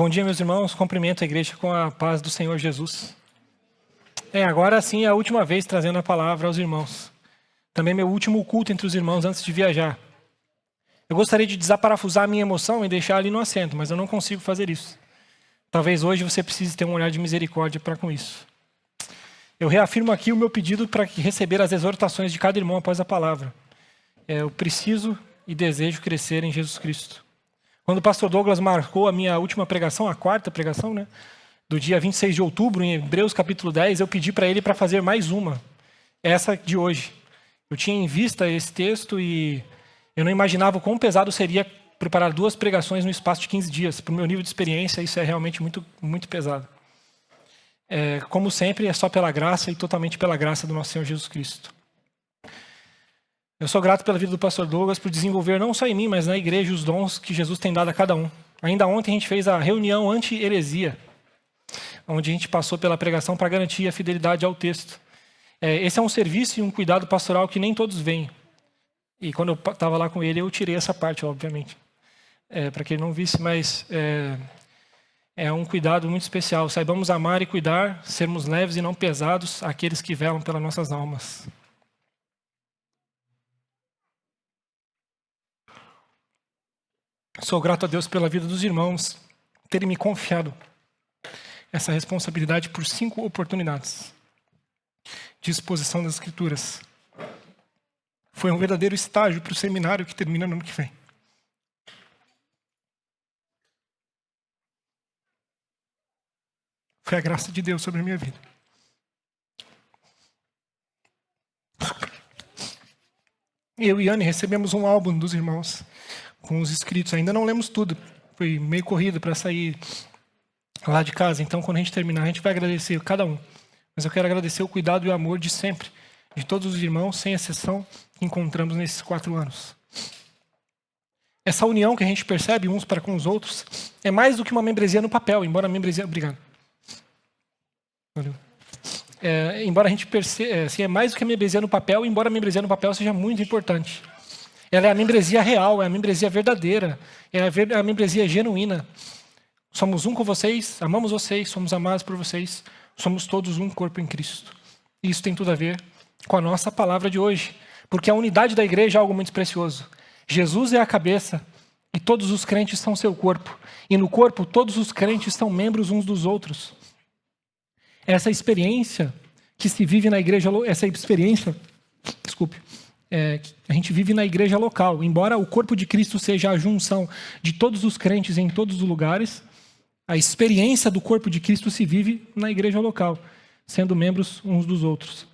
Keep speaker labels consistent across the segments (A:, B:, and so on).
A: Bom dia, meus irmãos. Cumprimento a igreja com a paz do Senhor Jesus. Agora sim é a última vez trazendo a palavra aos irmãos. Também meu último culto entre os irmãos antes de viajar. Eu gostaria de desaparafusar a minha emoção e deixar ali no assento, mas eu não consigo fazer isso. Talvez hoje você precise ter um olhar de misericórdia para com isso. Eu reafirmo aqui o meu pedido para receber as exortações de cada irmão após a palavra. Eu preciso e desejo crescer em Jesus Cristo. Quando o pastor Douglas marcou a minha última pregação, a quarta pregação, do dia 26 de outubro, em Hebreus capítulo 10, eu pedi para ele para fazer mais uma, essa de hoje. Eu tinha em vista esse texto e eu não imaginava o quão pesado seria preparar 2 pregações no espaço de 15 dias. Para o meu nível de experiência, isso é realmente muito, muito pesado. Como sempre, é só pela graça e totalmente pela graça do nosso Senhor Jesus Cristo. Eu sou grato pela vida do pastor Douglas por desenvolver não só em mim, mas na igreja os dons que Jesus tem dado a cada um. Ainda ontem a gente fez a reunião anti-heresia, onde a gente passou pela pregação para garantir a fidelidade ao texto. Esse é um serviço e um cuidado pastoral que nem todos veem. E quando eu estava lá com ele, eu tirei essa parte, obviamente, para que ele não visse, mas é um cuidado muito especial. Saibamos amar e cuidar, sermos leves e não pesados àqueles que velam pelas nossas almas. Sou grato a Deus pela vida dos irmãos terem me confiado essa responsabilidade por 5 oportunidades de exposição das Escrituras. Foi um verdadeiro estágio para o seminário que termina no ano que vem. Foi a graça de Deus sobre a minha vida. Eu e Anne recebemos um álbum dos irmãos com os escritos. Ainda não lemos tudo. Foi meio corrido para sair lá de casa. Então, quando a gente terminar, a gente vai agradecer cada um. Mas eu quero agradecer o cuidado e o amor de sempre, de todos os irmãos, sem exceção, que encontramos nesses 4 anos. Essa união que a gente percebe uns para com os outros é mais do que uma membresia no papel, embora a membresia... Obrigado. Valeu. Embora a gente perceba... é mais do que a membresia no papel, embora a membresia no papel seja muito importante. Ela é a membresia real, é a membresia verdadeira, é a membresia genuína. Somos um com vocês, amamos vocês, somos amados por vocês, somos todos um corpo em Cristo. E isso tem tudo a ver com a nossa palavra de hoje, porque a unidade da igreja é algo muito precioso. Jesus é a cabeça e todos os crentes são seu corpo. E no corpo, todos os crentes são membros uns dos outros. Essa experiência que se vive na igreja, a gente vive na igreja local. Embora o corpo de Cristo seja a junção de todos os crentes em todos os lugares, a experiência do corpo de Cristo se vive na igreja local, sendo membros uns dos outros.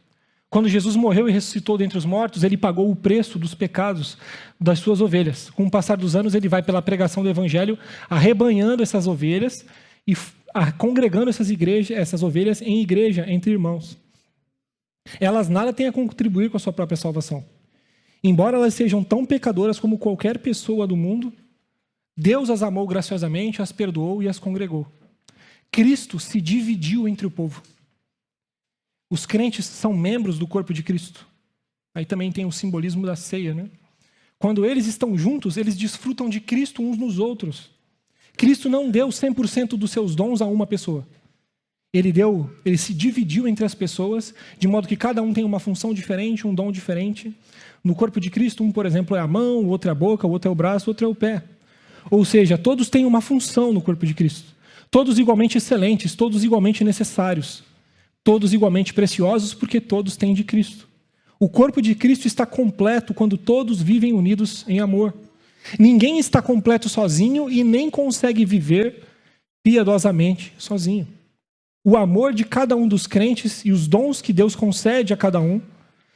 A: Quando Jesus morreu e ressuscitou dentre os mortos, ele pagou o preço dos pecados das suas ovelhas. Com o passar dos anos, ele vai pela pregação do evangelho, arrebanhando essas ovelhas e congregando essas ovelhas em igreja, entre irmãos. Elas nada têm a contribuir com a sua própria salvação. Embora elas sejam tão pecadoras como qualquer pessoa do mundo, Deus as amou graciosamente, as perdoou e as congregou. Cristo se dividiu entre o povo. Os crentes são membros do corpo de Cristo. Aí também tem o simbolismo da ceia, Quando eles estão juntos, eles desfrutam de Cristo uns nos outros. Cristo não deu 100% dos seus dons a uma pessoa. Ele se dividiu entre as pessoas, de modo que cada um tem uma função diferente, um dom diferente. No corpo de Cristo, um, por exemplo, é a mão, o outro é a boca, o outro é o braço, o outro é o pé. Ou seja, todos têm uma função no corpo de Cristo. Todos igualmente excelentes, todos igualmente necessários. Todos igualmente preciosos, porque todos têm de Cristo. O corpo de Cristo está completo quando todos vivem unidos em amor. Ninguém está completo sozinho e nem consegue viver piedosamente sozinho. O amor de cada um dos crentes e os dons que Deus concede a cada um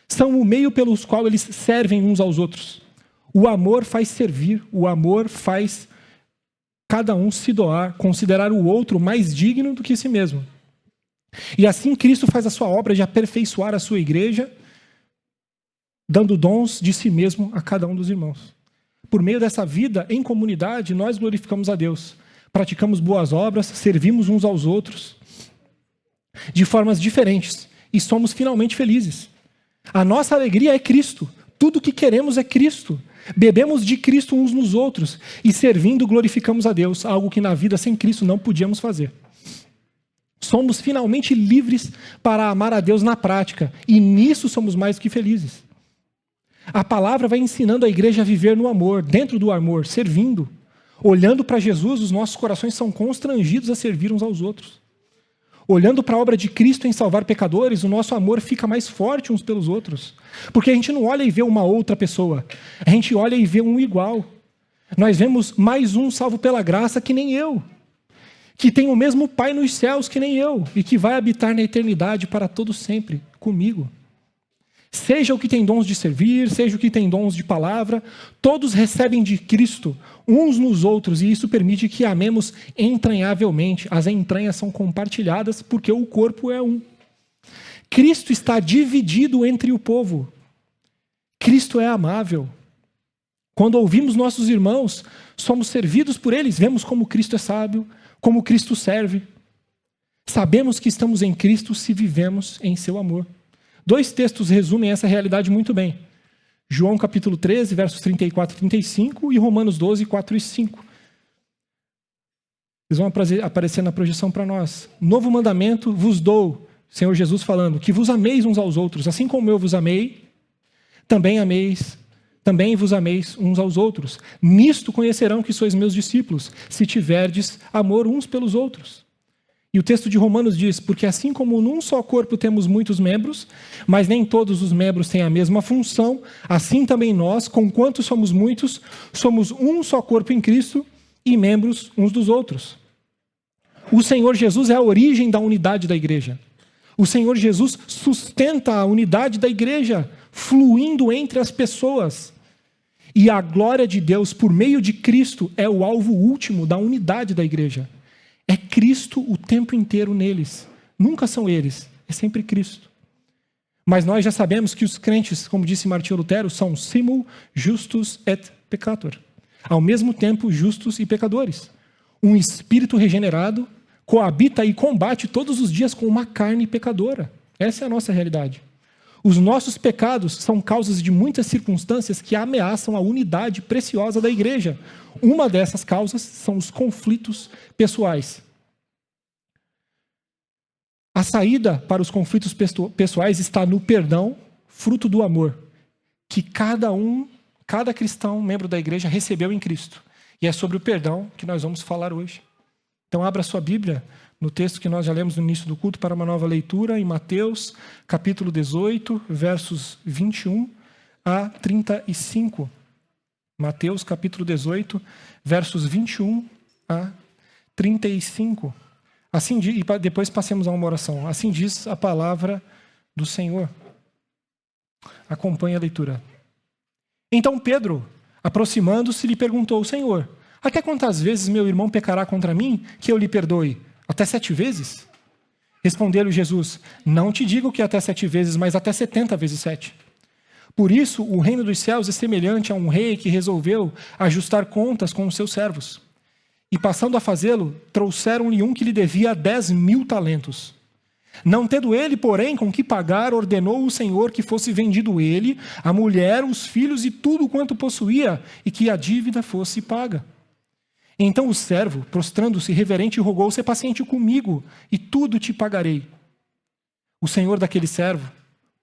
A: são o meio pelos qual eles servem uns aos outros. O amor faz servir, o amor faz cada um se doar, considerar o outro mais digno do que si mesmo. E assim Cristo faz a sua obra de aperfeiçoar a sua igreja, dando dons de si mesmo a cada um dos irmãos. Por meio dessa vida em comunidade, nós glorificamos a Deus. Praticamos boas obras, servimos uns aos outros, de formas diferentes, e somos finalmente felizes. A nossa alegria é Cristo. Tudo o que queremos é Cristo. Bebemos de Cristo uns nos outros e servindo glorificamos a Deus, algo que na vida sem Cristo não podíamos fazer. Somos finalmente livres para amar a Deus na prática e nisso somos mais do que felizes. A palavra vai ensinando a igreja a viver no amor, dentro do amor, servindo. Olhando para Jesus, os nossos corações são constrangidos a servir uns aos outros. Olhando para a obra de Cristo em salvar pecadores, o nosso amor fica mais forte uns pelos outros. Porque a gente não olha e vê uma outra pessoa, a gente olha e vê um igual. Nós vemos mais um salvo pela graça que nem eu, que tem o mesmo Pai nos céus que nem eu, e que vai habitar na eternidade para todo sempre comigo. Seja o que tem dons de servir, seja o que tem dons de palavra, todos recebem de Cristo, uns nos outros, e isso permite que amemos entranhavelmente. As entranhas são compartilhadas porque o corpo é um. Cristo está dividido entre o povo. Cristo é amável. Quando ouvimos nossos irmãos, somos servidos por eles, vemos como Cristo é sábio, como Cristo serve. Sabemos que estamos em Cristo se vivemos em seu amor. 2 textos resumem essa realidade muito bem. João capítulo 13, versos 34 e 35 e Romanos 12, 4 e 5. Eles vão aparecer na projeção para nós. Novo mandamento vos dou, Senhor Jesus falando, que vos ameis uns aos outros, assim como eu vos amei, também vos ameis uns aos outros. Nisto conhecerão que sois meus discípulos, se tiverdes amor uns pelos outros. E o texto de Romanos diz, porque assim como num só corpo temos muitos membros, mas nem todos os membros têm a mesma função, assim também nós, conquanto somos muitos, somos um só corpo em Cristo e membros uns dos outros. O Senhor Jesus é a origem da unidade da igreja. O Senhor Jesus sustenta a unidade da igreja, fluindo entre as pessoas. E a glória de Deus, por meio de Cristo, é o alvo último da unidade da igreja. É Cristo o tempo inteiro neles. Nunca são eles, é sempre Cristo. Mas nós já sabemos que os crentes, como disse Martinho Lutero, são simul justus et peccator. Ao mesmo tempo, justos e pecadores. Um espírito regenerado coabita e combate todos os dias com uma carne pecadora. Essa é a nossa realidade. Os nossos pecados são causas de muitas circunstâncias que ameaçam a unidade preciosa da igreja. Uma dessas causas são os conflitos pessoais. A saída para os conflitos pessoais está no perdão, fruto do amor, que cada cristão, membro da igreja, recebeu em Cristo. E é sobre o perdão que nós vamos falar hoje. Então abra sua Bíblia no texto que nós já lemos no início do culto para uma nova leitura, em Mateus, capítulo 18, versos 21 a 35. Mateus, capítulo 18, versos 21 a 35. Assim diz, e depois passemos a uma oração. Assim diz a palavra do Senhor. Acompanhe a leitura. Então Pedro, aproximando-se, lhe perguntou: Senhor, até quantas vezes meu irmão pecará contra mim, que eu lhe perdoe? Até 7 vezes? Respondeu-lhe Jesus: não te digo que até 7 vezes, mas até 70 vezes 7. Por isso, o reino dos céus é semelhante a um rei que resolveu ajustar contas com os seus servos. E passando a fazê-lo, trouxeram-lhe um que lhe devia 10.000 talentos. Não tendo ele, porém, com que pagar, ordenou o Senhor que fosse vendido ele, a mulher, os filhos e tudo quanto possuía, e que a dívida fosse paga. Então o servo, prostrando-se reverente, rogou: "Sê paciente comigo, e tudo te pagarei." O senhor daquele servo,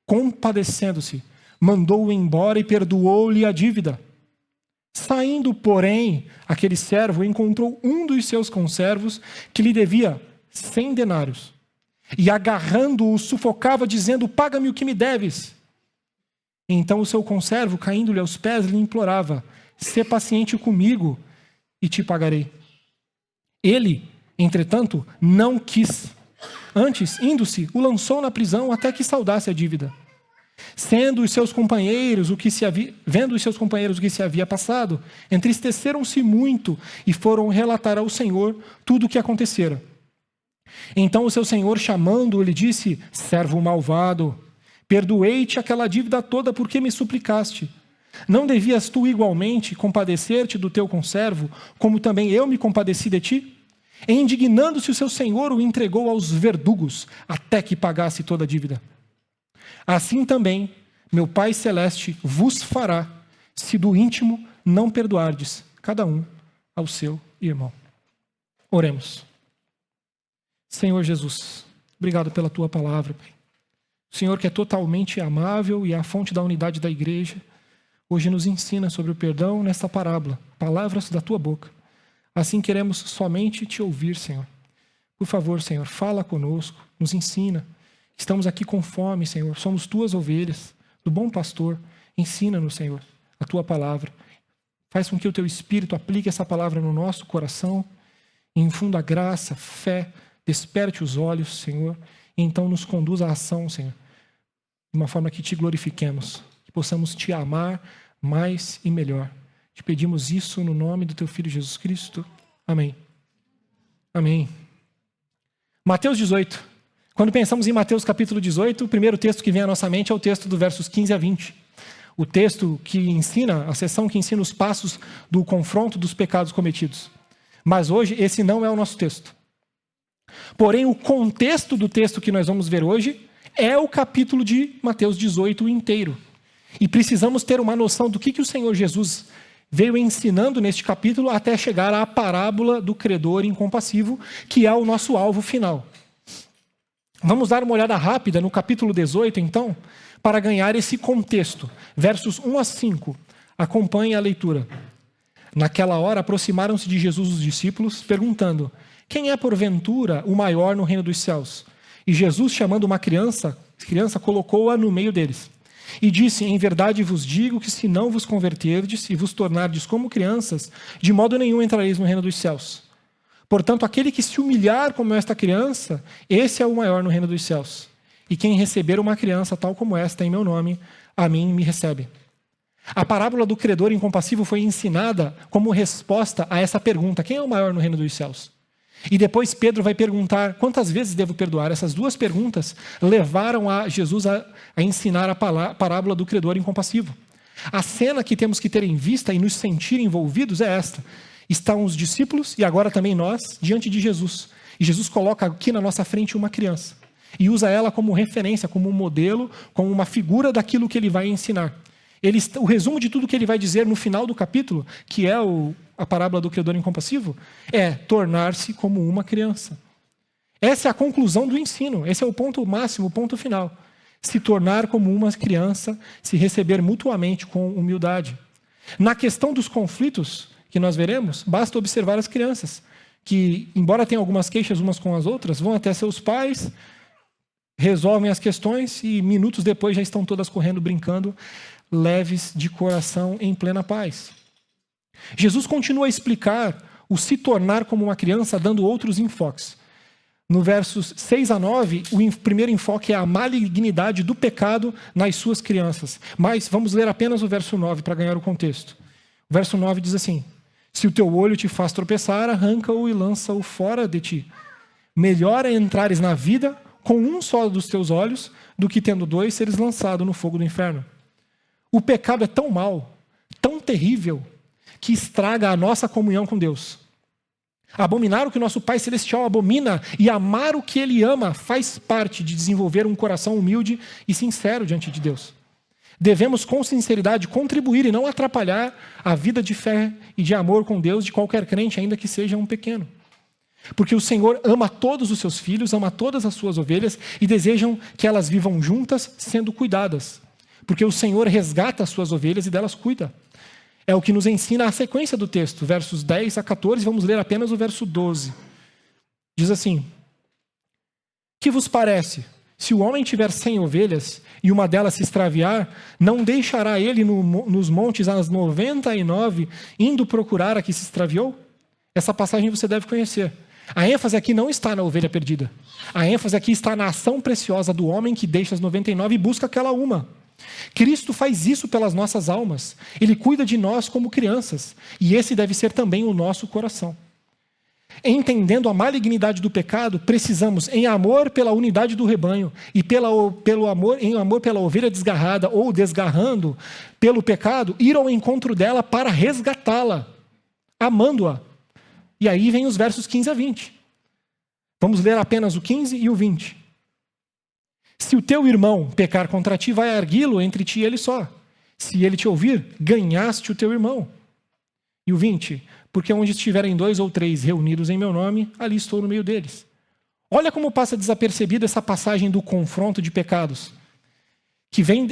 A: compadecendo-se, mandou-o embora e perdoou-lhe a dívida. Saindo, porém, aquele servo encontrou um dos seus conservos que lhe devia 100 denários. E agarrando-o, sufocava, dizendo: "Paga-me o que me deves." Então o seu conservo, caindo-lhe aos pés, lhe implorava: "Sê paciente comigo e te pagarei." Ele, entretanto, não quis. Antes, indo-se, o lançou na prisão até que saudasse a dívida. Vendo os seus companheiros o que se havia passado, entristeceram-se muito e foram relatar ao Senhor tudo o que acontecera. Então o seu senhor, chamando-o, lhe disse: "Servo malvado, perdoei-te aquela dívida toda porque me suplicaste. Não devias tu igualmente compadecer-te do teu conservo, como também eu me compadeci de ti?" E indignando-se o seu senhor, o entregou aos verdugos, até que pagasse toda a dívida. Assim também, meu Pai Celeste vos fará, se do íntimo não perdoardes cada um ao seu irmão. Oremos. Senhor Jesus, obrigado pela tua palavra, Pai. O Senhor, que é totalmente amável e é a fonte da unidade da igreja, hoje nos ensina sobre o perdão nesta parábola, palavras da tua boca. Assim queremos somente te ouvir, Senhor. Por favor, Senhor, fala conosco, nos ensina. Estamos aqui com fome, Senhor. Somos tuas ovelhas, do bom pastor. Ensina-nos, Senhor, a tua palavra. Faz com que o teu Espírito aplique essa palavra no nosso coração, infunda graça, fé, desperte os olhos, Senhor, e então nos conduza à ação, Senhor, de uma forma que te glorifiquemos, que possamos te amar mais e melhor. Te pedimos isso no nome do teu Filho Jesus Cristo. Amém. Amém. Mateus 18. Quando pensamos em Mateus capítulo 18, o primeiro texto que vem à nossa mente é o texto do versos 15 a 20. O texto que ensina, a seção que ensina os passos do confronto dos pecados cometidos. Mas hoje, esse não é o nosso texto. Porém, o contexto do texto que nós vamos ver hoje é o capítulo de Mateus 18 inteiro. E precisamos ter uma noção do que o Senhor Jesus veio ensinando neste capítulo até chegar à parábola do credor incompassivo, que é o nosso alvo final. Vamos dar uma olhada rápida no capítulo 18, então, para ganhar esse contexto. Versos 1 a 5. Acompanhe a leitura. Naquela hora, aproximaram-se de Jesus os discípulos, perguntando: quem é, porventura, o maior no reino dos céus? E Jesus, chamando uma criança, colocou-a no meio deles. E disse: em verdade vos digo que se não vos converterdes e vos tornardes como crianças, de modo nenhum entrareis no reino dos céus. Portanto, aquele que se humilhar como esta criança, esse é o maior no reino dos céus. E quem receber uma criança tal como esta em meu nome, a mim me recebe. A parábola do credor incompassivo foi ensinada como resposta a essa pergunta: quem é o maior no reino dos céus? E depois Pedro vai perguntar: quantas vezes devo perdoar? Essas duas perguntas levaram a Jesus a ensinar a parábola do credor incompassivo. A cena que temos que ter em vista e nos sentir envolvidos é esta: estão os discípulos e agora também nós diante de Jesus. E Jesus coloca aqui na nossa frente uma criança e usa ela como referência, como um modelo, como uma figura daquilo que ele vai ensinar. O resumo de tudo que ele vai dizer no final do capítulo, que é a parábola do credor incompassivo, é tornar-se como uma criança. Essa é a conclusão do ensino, esse é o ponto máximo, o ponto final. Se tornar como uma criança, se receber mutuamente com humildade. Na questão dos conflitos que nós veremos, basta observar as crianças, que, embora tenham algumas queixas umas com as outras, vão até seus pais, resolvem as questões e minutos depois já estão todas correndo, brincando, leves de coração, em plena paz. Jesus continua a explicar o se tornar como uma criança, dando outros enfoques. No versos 6 a 9, o primeiro enfoque é a malignidade do pecado nas suas crianças. Mas vamos ler apenas o verso 9 para ganhar o contexto. O verso 9 diz assim: se o teu olho te faz tropeçar, arranca-o e lança-o fora de ti. Melhor é entrares na vida com um só dos teus olhos, do que tendo dois seres lançado no fogo do inferno. O pecado é tão mau, tão terrível, que estraga a nossa comunhão com Deus. Abominar o que o nosso Pai Celestial abomina e amar o que Ele ama faz parte de desenvolver um coração humilde e sincero diante de Deus. Devemos, com sinceridade, contribuir e não atrapalhar a vida de fé e de amor com Deus de qualquer crente, ainda que seja um pequeno. Porque o Senhor ama todos os seus filhos, ama todas as suas ovelhas e desejam que elas vivam juntas, sendo cuidadas. Porque o Senhor resgata as suas ovelhas e delas cuida. É o que nos ensina a sequência do texto, versos 10 a 14, vamos ler apenas o verso 12. Diz assim: que vos parece? Se o homem tiver 100 ovelhas e uma delas se extraviar, não deixará ele nos montes as 99, indo procurar a que se extraviou? Essa passagem você deve conhecer. A ênfase aqui não está na ovelha perdida. A ênfase aqui está na ação preciosa do homem que deixa as 99 e busca aquela uma. Cristo faz isso pelas nossas almas. Ele cuida de nós como crianças. E esse deve ser também o nosso coração. Entendendo a malignidade do pecado, precisamos, em amor pela unidade do rebanho e em amor pela ovelha desgarrada ou desgarrando pelo pecado, ir ao encontro dela para resgatá-la, amando-a. E aí vem os versos 15 a 20. Vamos ler apenas o 15 e o 20. Se o teu irmão pecar contra ti, vai arguí-lo entre ti e ele só. Se ele te ouvir, ganhaste o teu irmão. E o 20, porque onde estiverem 2 ou 3 reunidos em meu nome, ali estou no meio deles. Olha como passa desapercebida essa passagem do confronto de pecados.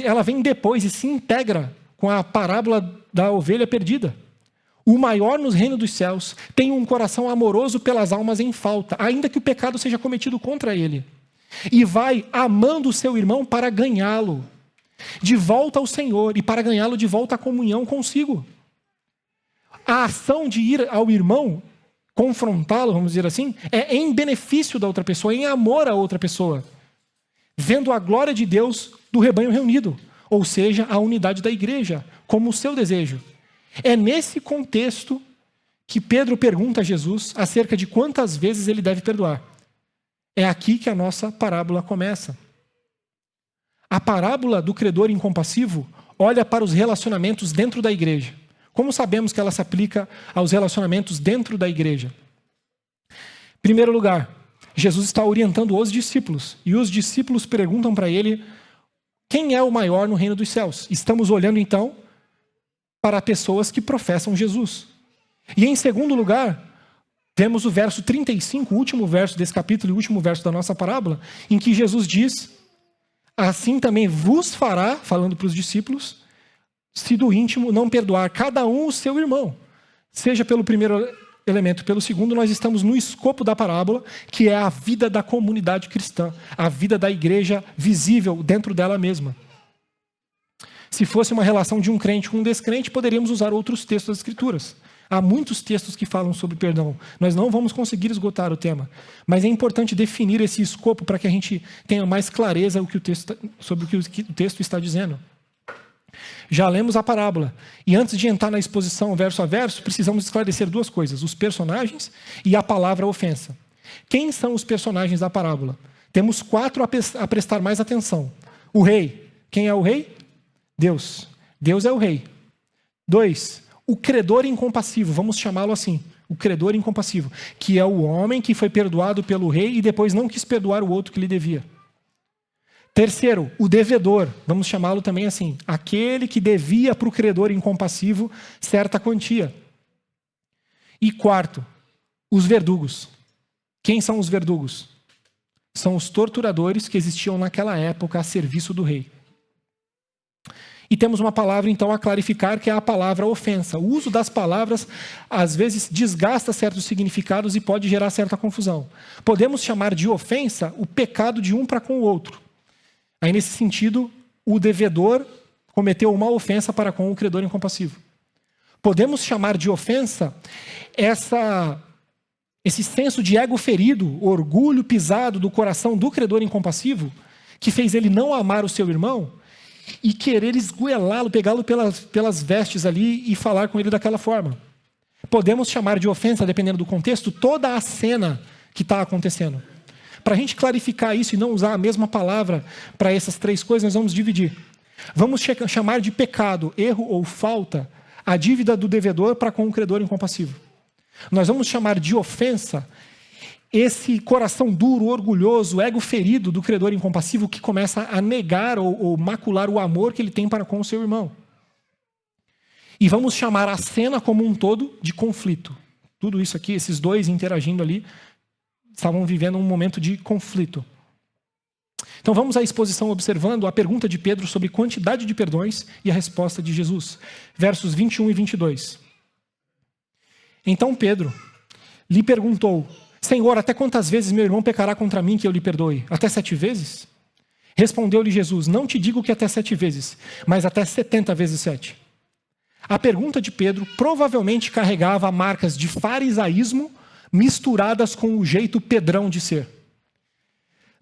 A: Ela vem depois e se integra com a parábola da ovelha perdida. O maior no reino dos céus tem um coração amoroso pelas almas em falta, ainda que o pecado seja cometido contra ele. E vai amando o seu irmão para ganhá-lo de volta ao Senhor e para ganhá-lo de volta à comunhão consigo. A ação de ir ao irmão, confrontá-lo, vamos dizer assim, é em benefício da outra pessoa, em amor à outra pessoa, vendo a glória de Deus do rebanho reunido, ou seja, a unidade da igreja, como o seu desejo. É nesse contexto que Pedro pergunta a Jesus acerca de quantas vezes ele deve perdoar. É aqui que a nossa parábola começa. A parábola do credor incompassivo olha para os relacionamentos dentro da igreja. Como sabemos que ela se aplica aos relacionamentos dentro da igreja? Em primeiro lugar, Jesus está orientando os discípulos. E os discípulos perguntam para ele quem é o maior no reino dos céus. Estamos olhando, então, para pessoas que professam Jesus. E em segundo lugar, vemos o verso 35, o último verso desse capítulo e o último verso da nossa parábola, em que Jesus diz: assim também vos fará, falando para os discípulos, se do íntimo não perdoar cada um o seu irmão. Seja pelo primeiro elemento, pelo segundo, nós estamos no escopo da parábola, que é a vida da comunidade cristã, a vida da igreja visível dentro dela mesma. Se fosse uma relação de um crente com um descrente, poderíamos usar outros textos das Escrituras. Há muitos textos que falam sobre perdão. Nós não vamos conseguir esgotar o tema. Mas é importante definir esse escopo para que a gente tenha mais clareza sobre o que o texto está dizendo. Já lemos a parábola. E antes de entrar na exposição verso a verso, precisamos esclarecer duas coisas: os personagens e a palavra ofensa. Quem são os personagens da parábola? Temos 4 a prestar mais atenção. O rei. Quem é o rei? Deus. Deus é o rei. 2. O credor incompassivo, vamos chamá-lo assim. O credor incompassivo, que é o homem que foi perdoado pelo rei e depois não quis perdoar o outro que lhe devia. 3, o devedor, vamos chamá-lo também assim. Aquele que devia para o credor incompassivo certa quantia. E 4, os verdugos. Quem são os verdugos? São os torturadores que existiam naquela época a serviço do rei. E temos uma palavra, então, a clarificar, que é a palavra ofensa. O uso das palavras, às vezes, desgasta certos significados e pode gerar certa confusão. Podemos chamar de ofensa o pecado de um para com o outro. Aí, nesse sentido, o devedor cometeu uma ofensa para com o credor incompassivo. Podemos chamar de ofensa esse senso de ego ferido, orgulho pisado do coração do credor incompassivo, que fez ele não amar o seu irmão, e querer esgoelá-lo, pegá-lo pelas vestes ali e falar com ele daquela forma. Podemos chamar de ofensa, dependendo do contexto, toda a cena que está acontecendo. Para a gente clarificar isso e não usar a mesma palavra para essas 3 coisas, nós vamos dividir. Vamos chamar de pecado, erro ou falta a dívida do devedor para com o credor incompassivo. Nós vamos chamar de ofensa esse coração duro, orgulhoso, ego ferido do credor incompassivo que começa a negar ou macular o amor que ele tem para com o seu irmão. E vamos chamar a cena como um todo de conflito. Tudo isso aqui, esses 2 interagindo ali, estavam vivendo um momento de conflito. Então vamos à exposição observando a pergunta de Pedro sobre quantidade de perdões e a resposta de Jesus. Versos 21 e 22. Então Pedro lhe perguntou: Senhor, até quantas vezes meu irmão pecará contra mim que eu lhe perdoe? Até 7 vezes? Respondeu-lhe Jesus: não te digo que até 7 vezes, mas até 70 vezes 7. A pergunta de Pedro provavelmente carregava marcas de farisaísmo misturadas com o jeito pedrão de ser.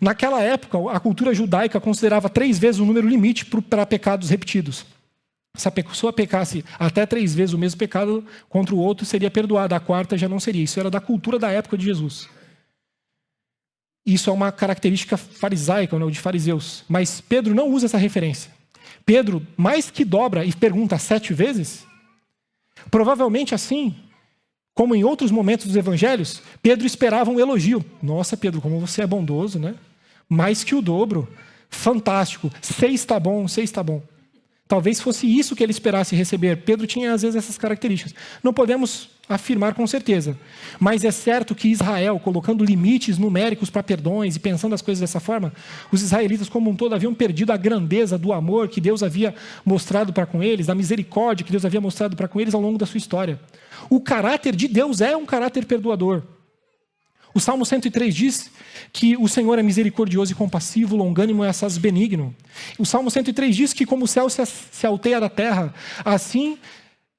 A: Naquela época, a cultura judaica considerava 3 vezes o número limite para pecados repetidos. Se a pessoa pecasse até 3 vezes o mesmo pecado contra o outro, seria perdoada. A 4ª já não seria. Isso era da cultura da época de Jesus. Isso é uma característica farisaica, ou de fariseus. Mas Pedro não usa essa referência. Pedro, mais que dobra e pergunta 7 vezes, provavelmente assim, como em outros momentos dos evangelhos, Pedro esperava um elogio. Nossa, Pedro, como você é bondoso, né? Mais que o dobro. Fantástico. 6 está bom, 6 está bom. Talvez fosse isso que ele esperasse receber. Pedro tinha, às vezes, essas características. Não podemos afirmar com certeza. Mas é certo que Israel, colocando limites numéricos para perdões e pensando as coisas dessa forma, os israelitas como um todo haviam perdido a grandeza do amor que Deus havia mostrado para com eles, da misericórdia que Deus havia mostrado para com eles ao longo da sua história. O caráter de Deus é um caráter perdoador. O Salmo 103 diz que o Senhor é misericordioso e compassivo, longânimo e assaz benigno. O Salmo 103 diz que como o céu se alteia da terra, assim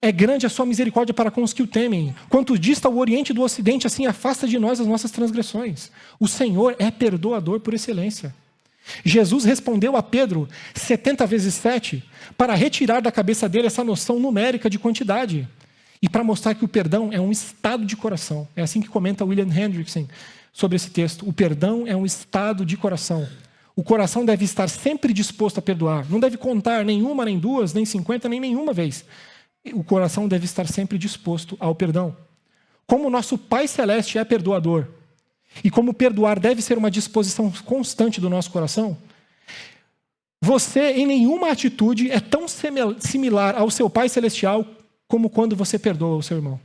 A: é grande a sua misericórdia para com os que o temem. Quanto dista o oriente do ocidente, assim afasta de nós as nossas transgressões. O Senhor é perdoador por excelência. Jesus respondeu a Pedro 70 vezes 7 para retirar da cabeça dele essa noção numérica de quantidade. E para mostrar que o perdão é um estado de coração. É assim que comenta William Hendrickson sobre esse texto. O perdão é um estado de coração. O coração deve estar sempre disposto a perdoar. Não deve contar nem uma, nem duas, nem 50, nem nenhuma vez. O coração deve estar sempre disposto ao perdão. Como o nosso Pai Celeste é perdoador, e como perdoar deve ser uma disposição constante do nosso coração, você, em nenhuma atitude, é tão similar ao seu Pai Celestial como quando você perdoa o seu irmão.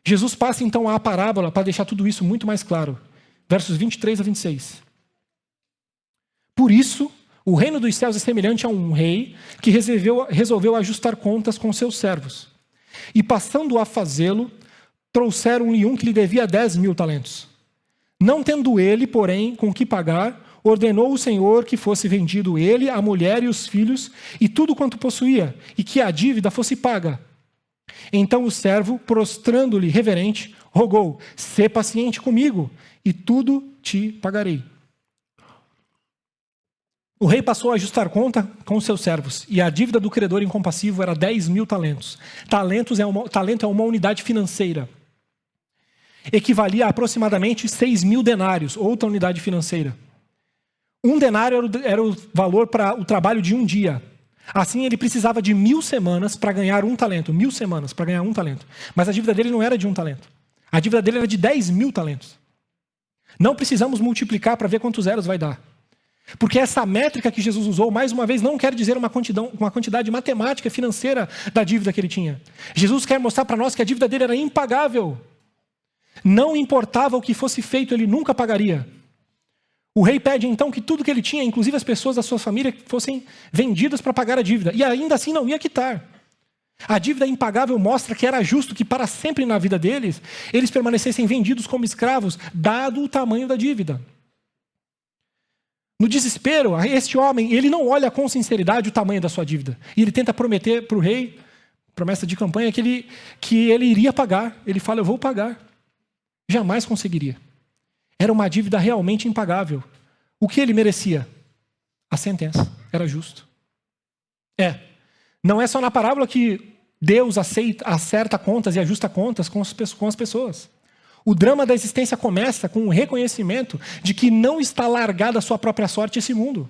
A: Jesus passa então à parábola para deixar tudo isso muito mais claro. Versos 23 a 26. Por isso, o reino dos céus é semelhante a um rei que resolveu ajustar contas com seus servos. E passando a fazê-lo, trouxeram-lhe um que lhe devia 10.000 talentos. Não tendo ele, porém, com que pagar, ordenou o Senhor que fosse vendido ele, a mulher e os filhos, e tudo quanto possuía, e que a dívida fosse paga. Então o servo, prostrando-lhe reverente, rogou: sê paciente comigo, e tudo te pagarei. O rei passou a ajustar conta com os seus servos, e a dívida do credor incompassivo era 10.000 talentos. Talento é uma unidade financeira. Equivalia a aproximadamente 6.000 denários, outra unidade financeira. Um denário era o valor para o trabalho de um dia. Assim, ele precisava de 1.000 semanas para ganhar 1 talento. 1.000 semanas para ganhar 1 talento. Mas a dívida dele não era de 1 talento. A dívida dele era de 10.000 talentos. Não precisamos multiplicar para ver quantos zeros vai dar. Porque essa métrica que Jesus usou, mais uma vez, não quer dizer uma quantidade matemática, financeira da dívida que ele tinha. Jesus quer mostrar para nós que a dívida dele era impagável. Não importava o que fosse feito, ele nunca pagaria. O rei pede então que tudo que ele tinha, inclusive as pessoas da sua família, fossem vendidas para pagar a dívida. E ainda assim não ia quitar. A dívida impagável mostra que era justo que para sempre na vida deles, eles permanecessem vendidos como escravos, dado o tamanho da dívida. No desespero, este homem, ele não olha com sinceridade o tamanho da sua dívida. E ele tenta prometer para o rei, promessa de campanha, que ele iria pagar. Ele fala: eu vou pagar. Jamais conseguiria. Era uma dívida realmente impagável. O que ele merecia? A sentença. Era justo. Não é só na parábola que Deus acerta contas e ajusta contas com as pessoas. O drama da existência começa com o reconhecimento de que não está largada a sua própria sorte esse mundo.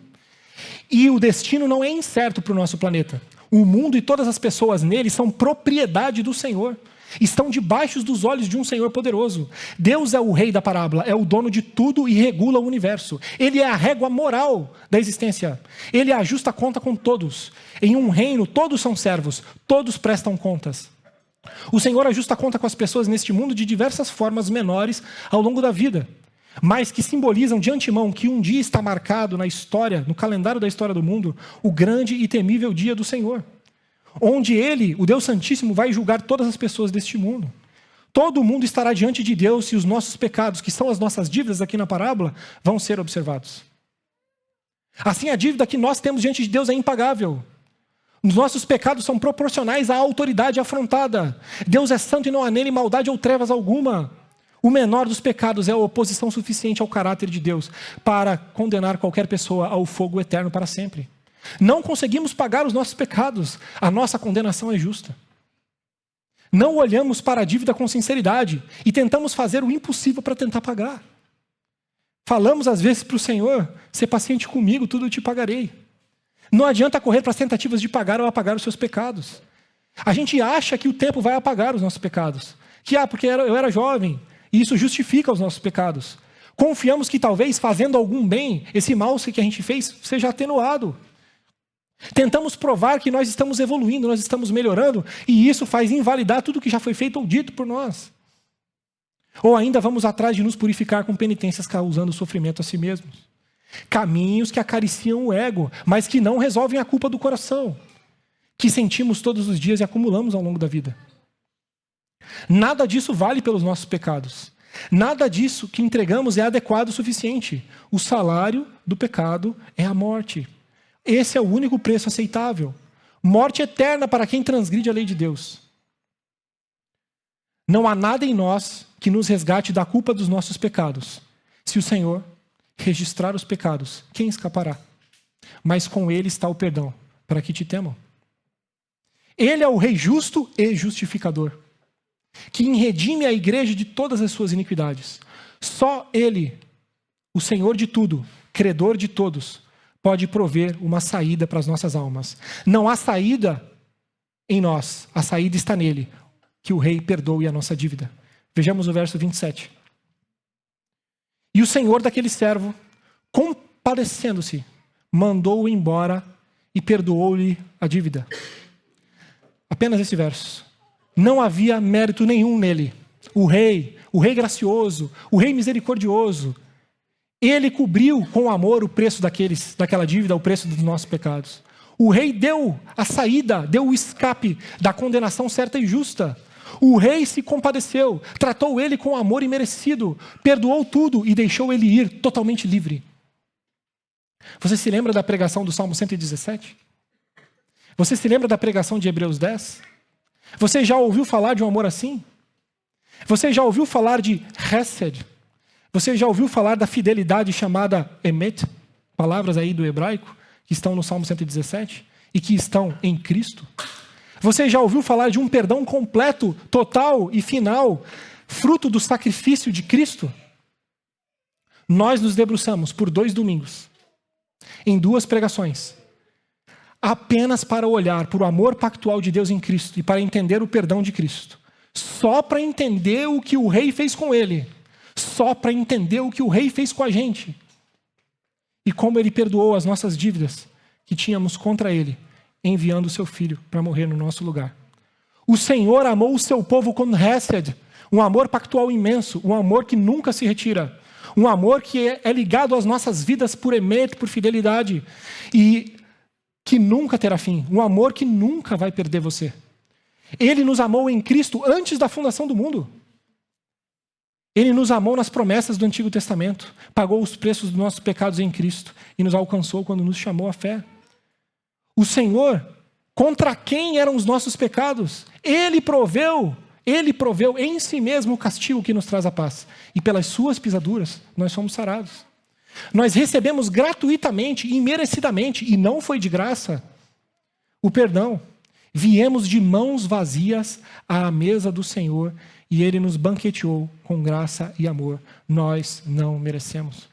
A: E o destino não é incerto para o nosso planeta. O mundo e todas as pessoas nele são propriedade do Senhor. Estão debaixo dos olhos de um Senhor poderoso. Deus é o rei da parábola, é o dono de tudo e regula o universo. Ele é a régua moral da existência. Ele ajusta conta com todos. Em um reino, todos são servos, todos prestam contas. O Senhor ajusta conta com as pessoas neste mundo de diversas formas menores ao longo da vida, mas que simbolizam de antemão que um dia está marcado na história, no calendário da história do mundo, o grande e temível dia do Senhor. Onde Ele, o Deus Santíssimo, vai julgar todas as pessoas deste mundo. Todo mundo estará diante de Deus e os nossos pecados, que são as nossas dívidas aqui na parábola, vão ser observados. Assim, a dívida que nós temos diante de Deus é impagável. Os nossos pecados são proporcionais à autoridade afrontada. Deus é santo e não há nele maldade ou trevas alguma. O menor dos pecados é a oposição suficiente ao caráter de Deus para condenar qualquer pessoa ao fogo eterno para sempre. Não conseguimos pagar os nossos pecados. A nossa condenação é justa. Não olhamos para a dívida com sinceridade e tentamos fazer o impossível para tentar pagar. Falamos às vezes para o Senhor: "Sê paciente comigo, tudo eu te pagarei." Não adianta correr para as tentativas de pagar ou apagar os seus pecados. A gente acha que o tempo vai apagar os nossos pecados. Porque eu era jovem, e isso justifica os nossos pecados. Confiamos que talvez fazendo algum bem, esse mal que a gente fez seja atenuado. Tentamos provar que nós estamos evoluindo, nós estamos melhorando, e isso faz invalidar tudo que já foi feito ou dito por nós. Ou ainda vamos atrás de nos purificar com penitências causando sofrimento a si mesmos. Caminhos que acariciam o ego, mas que não resolvem a culpa do coração, que sentimos todos os dias e acumulamos ao longo da vida. Nada disso vale pelos nossos pecados. Nada disso que entregamos é adequado o suficiente. O salário do pecado é a morte. Esse é o único preço aceitável. Morte eterna para quem transgride a lei de Deus. Não há nada em nós que nos resgate da culpa dos nossos pecados. Se o Senhor registrar os pecados, quem escapará? Mas com ele está o perdão, para que te temam. Ele é o Rei justo e justificador, que redime a igreja de todas as suas iniquidades. Só ele, o Senhor de tudo, credor de todos, pode prover uma saída para as nossas almas. Não há saída em nós, a saída está nele, que o Rei perdoe a nossa dívida. Vejamos o verso 27. E o Senhor daquele servo, compadecendo-se, mandou-o embora e perdoou-lhe a dívida. Apenas esse verso. Não havia mérito nenhum nele. O rei gracioso, o rei misericordioso, ele cobriu com amor o preço daquela dívida, o preço dos nossos pecados. O rei deu a saída, deu o escape da condenação certa e justa. O rei se compadeceu, tratou ele com amor imerecido, perdoou tudo e deixou ele ir totalmente livre. Você se lembra da pregação do Salmo 117? Você se lembra da pregação de Hebreus 10? Você já ouviu falar de um amor assim? Você já ouviu falar de Hesed? Você já ouviu falar da fidelidade chamada Emet? Palavras aí do hebraico, que estão no Salmo 117 e que estão em Cristo. Você já ouviu falar de um perdão completo, total e final, fruto do sacrifício de Cristo? Nós nos debruçamos por 2 domingos, em 2 pregações, apenas para olhar para o amor pactual de Deus em Cristo e para entender o perdão de Cristo. Só para entender o que o Rei fez com ele. Só para entender o que o Rei fez com a gente. E como ele perdoou as nossas dívidas que tínhamos contra ele, enviando o seu Filho para morrer no nosso lugar. O Senhor amou o seu povo com Hesed, um amor pactual imenso, um amor que nunca se retira, um amor que é ligado às nossas vidas por emet, por fidelidade, e que nunca terá fim, um amor que nunca vai perder você. Ele nos amou em Cristo antes da fundação do mundo. Ele nos amou nas promessas do Antigo Testamento, pagou os preços dos nossos pecados em Cristo e nos alcançou quando nos chamou à fé. O Senhor, contra quem eram os nossos pecados? Ele proveu em si mesmo o castigo que nos traz a paz. E pelas suas pisaduras, nós fomos sarados. Nós recebemos gratuitamente, imerecidamente, e não foi de graça, o perdão. Viemos de mãos vazias à mesa do Senhor e Ele nos banqueteou com graça e amor. Nós não merecemos.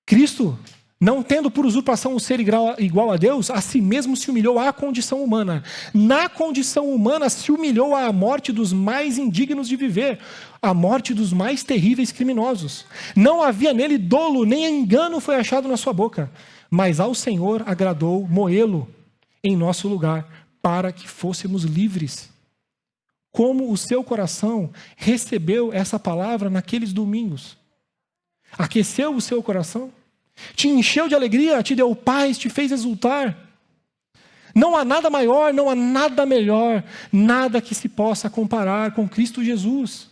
A: Cristo, não tendo por usurpação o ser igual a Deus, a si mesmo se humilhou à condição humana. Na condição humana se humilhou à morte dos mais indignos de viver, à morte dos mais terríveis criminosos. Não havia nele dolo, nem engano foi achado na sua boca. Mas ao Senhor agradou moê-lo em nosso lugar, para que fôssemos livres. Como o seu coração recebeu essa palavra naqueles domingos? Aqueceu o seu coração? Te encheu de alegria, te deu paz, te fez exultar. Não há nada maior, não há nada melhor, nada que se possa comparar com Cristo Jesus.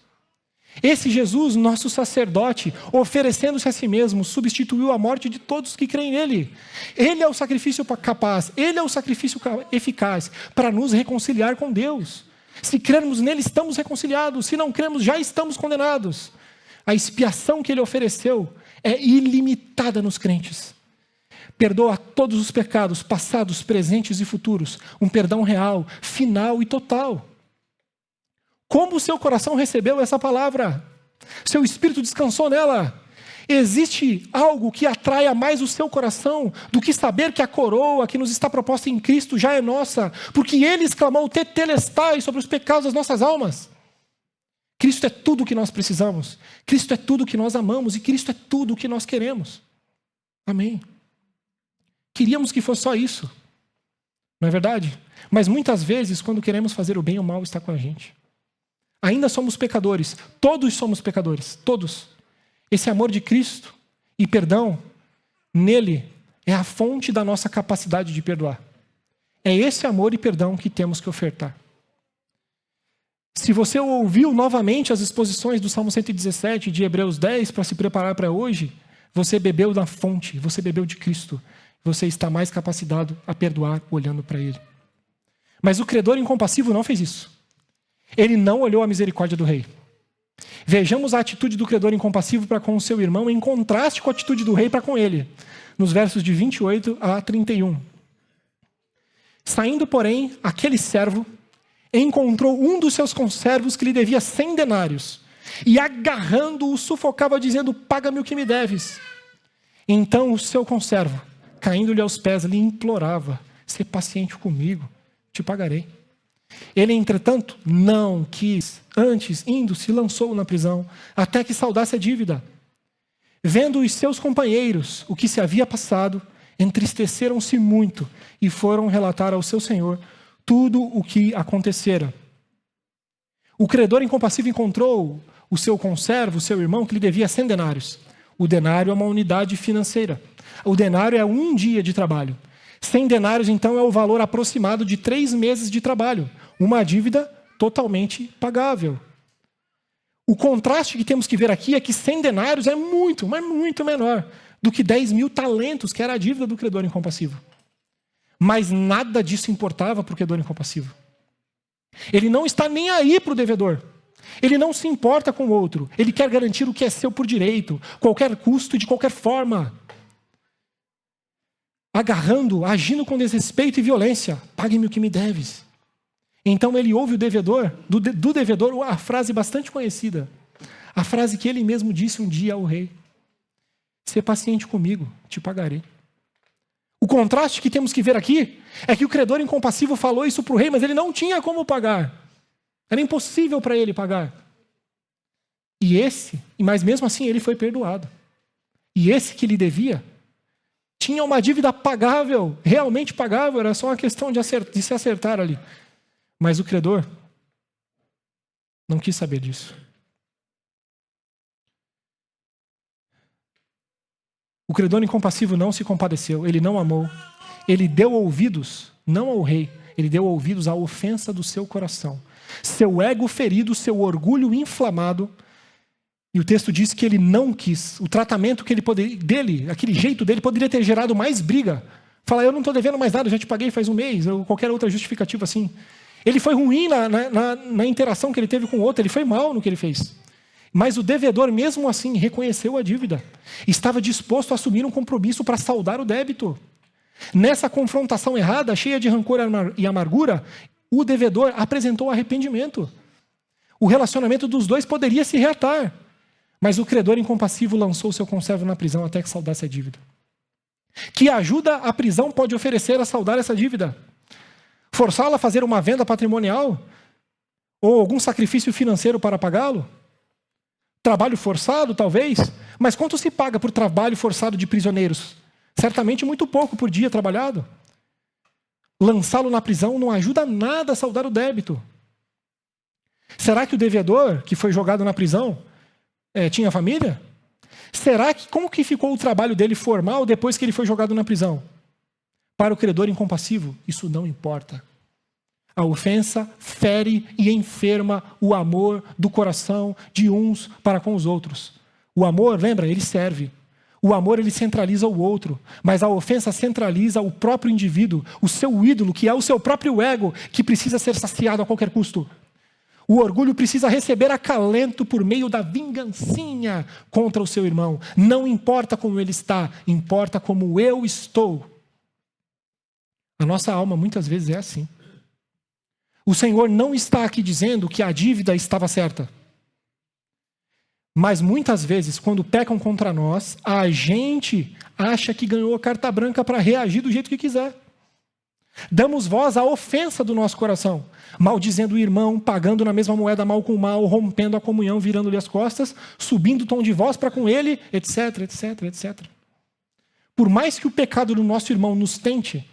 A: Esse Jesus, nosso sacerdote, oferecendo-se a si mesmo, substituiu a morte de todos que creem nele. Ele é o sacrifício capaz, ele é o sacrifício eficaz para nos reconciliar com Deus. Se crermos nele, estamos reconciliados. Se não crermos, já estamos condenados. A expiação que ele ofereceu é ilimitada nos crentes. Perdoa todos os pecados, passados, presentes e futuros. Um perdão real, final e total. Como o seu coração recebeu essa palavra? Seu espírito descansou nela? Existe algo que atraia mais o seu coração do que saber que a coroa que nos está proposta em Cristo já é nossa, porque Ele exclamou tetelestai sobre os pecados das nossas almas. Cristo é tudo o que nós precisamos, Cristo é tudo o que nós amamos e Cristo é tudo o que nós queremos. Amém. Queríamos que fosse só isso. Não é verdade? Mas muitas vezes, quando queremos fazer o bem, o mal está com a gente. Ainda somos pecadores. Todos somos pecadores. Todos. Esse amor de Cristo e perdão, nele, é a fonte da nossa capacidade de perdoar. É esse amor e perdão que temos que ofertar. Se você ouviu novamente as exposições do Salmo 117 e de Hebreus 10 para se preparar para hoje, você bebeu da fonte, você bebeu de Cristo. Você está mais capacitado a perdoar olhando para Ele. Mas o credor incompassivo não fez isso. Ele não olhou a misericórdia do rei. Vejamos a atitude do credor incompassivo para com o seu irmão em contraste com a atitude do rei para com ele, nos versos de 28 a 31. Saindo, porém, aquele servo encontrou um dos seus conservos que lhe devia 100 denários e, agarrando-o, sufocava, dizendo: paga-me o que me deves. Então o seu conservo, caindo-lhe aos pés, lhe implorava: sê paciente comigo, te pagarei. Ele, entretanto, não quis. Antes, indo, se lançou na prisão, até que saudasse a dívida. Vendo os seus companheiros o que se havia passado, entristeceram-se muito e foram relatar ao seu senhor tudo o que acontecera. O credor incompassivo encontrou o seu conservo, o seu irmão, que lhe devia 100 denários. O denário é uma unidade financeira. O denário é 1 dia de trabalho. 100 denários, então, é o valor aproximado de 3 meses de trabalho. Uma dívida totalmente pagável. O contraste que temos que ver aqui é que 100 denários é muito, mas muito menor do que 10.000 talentos, que era a dívida do credor incompassivo. Mas nada disso importava para o credor incompassivo. Ele não está nem aí para o devedor. Ele não se importa com o outro. Ele quer garantir o que é seu por direito, qualquer custo e de qualquer forma. Agarrando, agindo com desrespeito e violência: pague-me o que me deves. Então ele ouve o devedor, do devedor, a frase bastante conhecida. A frase que ele mesmo disse um dia ao rei: sê paciente comigo, te pagarei. O contraste que temos que ver aqui é que o credor incompassivo falou isso para o rei, mas ele não tinha como pagar. Era impossível para ele pagar. Mas mesmo assim ele foi perdoado. E esse que lhe devia tinha uma dívida pagável, realmente pagável, era só uma questão de se acertar ali. Mas o credor não quis saber disso. O credor incompassivo não se compadeceu, ele não amou. Ele deu ouvidos, não ao rei, ele deu ouvidos à ofensa do seu coração. Seu ego ferido, seu orgulho inflamado. E o texto diz que ele não quis. O tratamento que dele, aquele jeito dele, poderia ter gerado mais briga. Falar: eu não estou devendo mais nada, já te paguei faz 1 mês, ou qualquer outra justificativa assim. Ele foi ruim na interação que ele teve com o outro, ele foi mal no que ele fez. Mas o devedor, mesmo assim, reconheceu a dívida. Estava disposto a assumir um compromisso para saldar o débito. Nessa confrontação errada, cheia de rancor e amargura, o devedor apresentou arrependimento. O relacionamento dos dois poderia se reatar. Mas o credor incompassivo lançou seu conservo na prisão até que saldasse a dívida. Que ajuda a prisão pode oferecer a saldar essa dívida? Forçá-la a fazer uma venda patrimonial? Ou algum sacrifício financeiro para pagá-lo? Trabalho forçado, talvez? Mas quanto se paga por trabalho forçado de prisioneiros? Certamente muito pouco por dia trabalhado. Lançá-lo na prisão não ajuda nada a saldar o débito. Será que o devedor que foi jogado na prisão tinha família? Será que como que ficou o trabalho dele formal depois que ele foi jogado na prisão? Para o credor incompassivo, isso não importa. A ofensa fere e enferma o amor do coração de uns para com os outros. O amor, lembra, ele serve. O amor, ele centraliza o outro. Mas a ofensa centraliza o próprio indivíduo, o seu ídolo, que é o seu próprio ego, que precisa ser saciado a qualquer custo. O orgulho precisa receber acalento por meio da vingancinha contra o seu irmão. Não importa como ele está, importa como eu estou. A nossa alma muitas vezes é assim. O Senhor não está aqui dizendo que a dívida estava certa. Mas muitas vezes, quando pecam contra nós, a gente acha que ganhou a carta branca para reagir do jeito que quiser. Damos voz à ofensa do nosso coração, maldizendo o irmão, pagando na mesma moeda mal com mal, rompendo a comunhão, virando-lhe as costas, subindo o tom de voz para com ele, etc, etc, etc. por mais que o pecado do nosso irmão nos tente,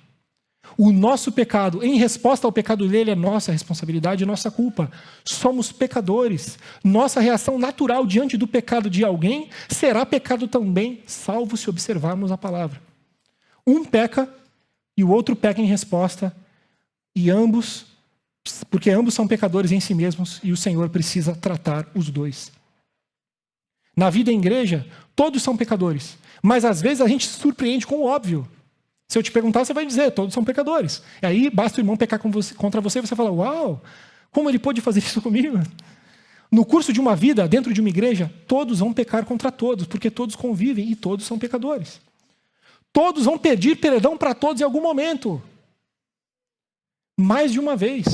A: o nosso pecado, em resposta ao pecado dele, é nossa responsabilidade e nossa culpa. Somos pecadores. Nossa reação natural diante do pecado de alguém será pecado também, salvo se observarmos a palavra. Um peca e o outro peca em resposta, e porque ambos são pecadores em si mesmos, e o Senhor precisa tratar os dois. Na vida em igreja, todos são pecadores, mas às vezes a gente se surpreende com o óbvio. Se eu te perguntar, você vai dizer, todos são pecadores. E aí basta o irmão pecar contra você, você fala, uau, como ele pôde fazer isso comigo? No curso de uma vida, dentro de uma igreja, todos vão pecar contra todos, porque todos convivem e todos são pecadores. Todos vão pedir perdão para todos em algum momento. Mais de uma vez.